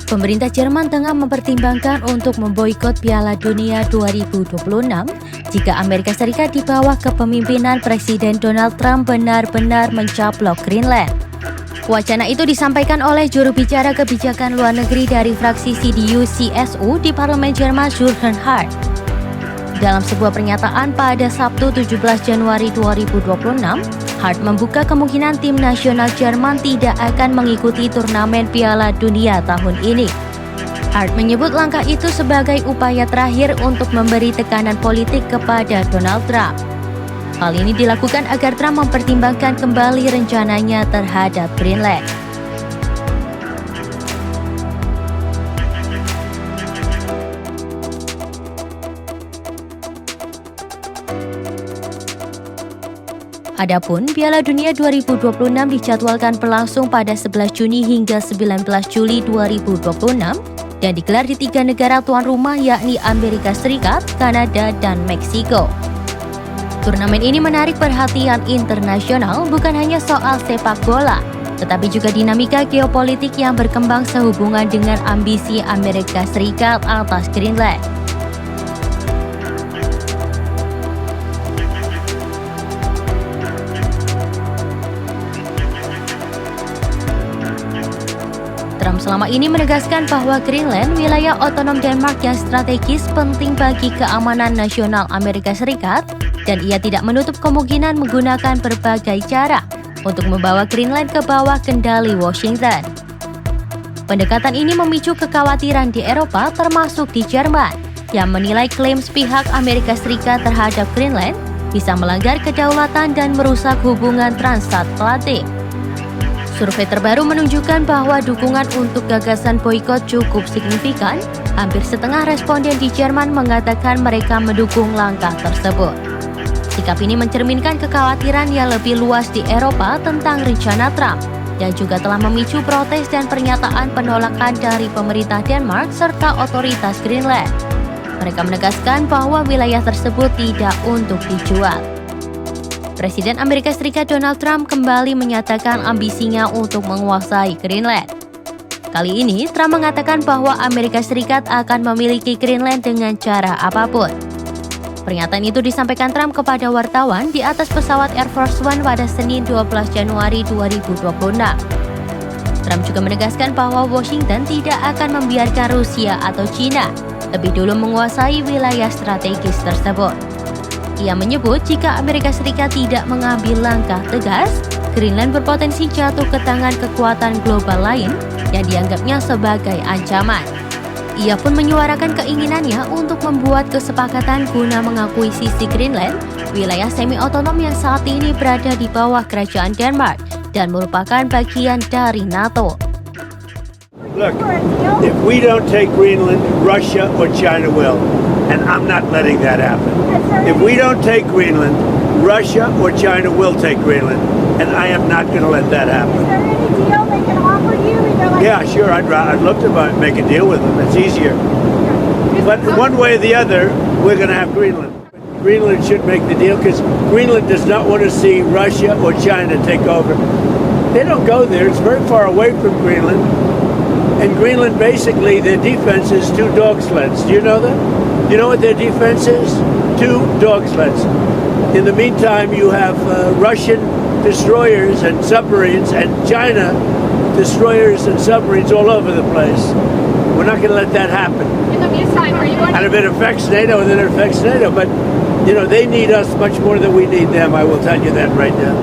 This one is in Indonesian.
Pemerintah Jerman tengah mempertimbangkan untuk memboikot Piala Dunia 2026 jika Amerika Serikat di bawah kepemimpinan Presiden Donald Trump benar-benar mencaplok Greenland. Wacana itu disampaikan oleh juru bicara kebijakan luar negeri dari fraksi CDU-CSU di Parlemen Jerman, Jürgen Hart. Dalam sebuah pernyataan pada Sabtu 17 Januari 2026, Hart membuka kemungkinan tim nasional Jerman tidak akan mengikuti turnamen Piala Dunia tahun ini. Hart menyebut langkah itu sebagai upaya terakhir untuk memberi tekanan politik kepada Donald Trump. Hal ini dilakukan agar Trump mempertimbangkan kembali rencananya terhadap Greenland. Adapun Piala Dunia 2026 dijadwalkan berlangsung pada 11 Juni hingga 19 Juli 2026 dan digelar di 3 negara tuan rumah yakni Amerika Serikat, Kanada, dan Meksiko. Turnamen ini menarik perhatian internasional bukan hanya soal sepak bola, tetapi juga dinamika geopolitik yang berkembang sehubungan dengan ambisi Amerika Serikat atas Greenland. Trump selama ini menegaskan bahwa Greenland, wilayah otonom Denmark yang strategis penting bagi keamanan nasional Amerika Serikat, dan ia tidak menutup kemungkinan menggunakan berbagai cara untuk membawa Greenland ke bawah kendali Washington. Pendekatan ini memicu kekhawatiran di Eropa termasuk di Jerman, yang menilai klaim pihak Amerika Serikat terhadap Greenland bisa melanggar kedaulatan dan merusak hubungan transatlantik. Survei terbaru menunjukkan bahwa dukungan untuk gagasan boikot cukup signifikan. Hampir setengah responden di Jerman mengatakan mereka mendukung langkah tersebut. Sikap ini mencerminkan kekhawatiran yang lebih luas di Eropa tentang rencana Trump dan juga telah memicu protes dan pernyataan penolakan dari pemerintah Denmark serta otoritas Greenland. Mereka menegaskan bahwa wilayah tersebut tidak untuk dijual. Presiden Amerika Serikat Donald Trump kembali menyatakan ambisinya untuk menguasai Greenland. Kali ini, Trump mengatakan bahwa Amerika Serikat akan memiliki Greenland dengan cara apapun. Pernyataan itu disampaikan Trump kepada wartawan di atas pesawat Air Force One pada Senin 12 Januari 2026. Trump juga menegaskan bahwa Washington tidak akan membiarkan Rusia atau China lebih dulu menguasai wilayah strategis tersebut. Ia menyebut jika Amerika Serikat tidak mengambil langkah tegas, Greenland berpotensi jatuh ke tangan kekuatan global lain yang dianggapnya sebagai ancaman. Ia pun menyuarakan keinginannya untuk membuat kesepakatan guna mengakui sisi Greenland, wilayah semi-otonom yang saat ini berada di bawah kerajaan Denmark dan merupakan bagian dari NATO. Look, if we don't take Greenland, Russia or China will. And I'm not letting that happen. If we don't take Greenland, Russia or China will take Greenland, and I am not going to let that happen. Is there any deal they can offer you? Yeah, sure. I'd love to make a deal with them. It's easier. But one way or the other, we're going to have Greenland. Greenland should make the deal because Greenland does not want to see Russia or China take over. They don't go there. It's very far away from Greenland. And Greenland, basically, their defense is 2 dog sleds. Do you know that? You know what their defense is? 2 dog sleds. In the meantime, you have Russian destroyers and submarines and China destroyers and submarines all over the place. We're not going to let that happen. In the meantime, are you going And if it affects NATO, then it affects NATO. But, you know, they need us much more than we need them. I will tell you that right now.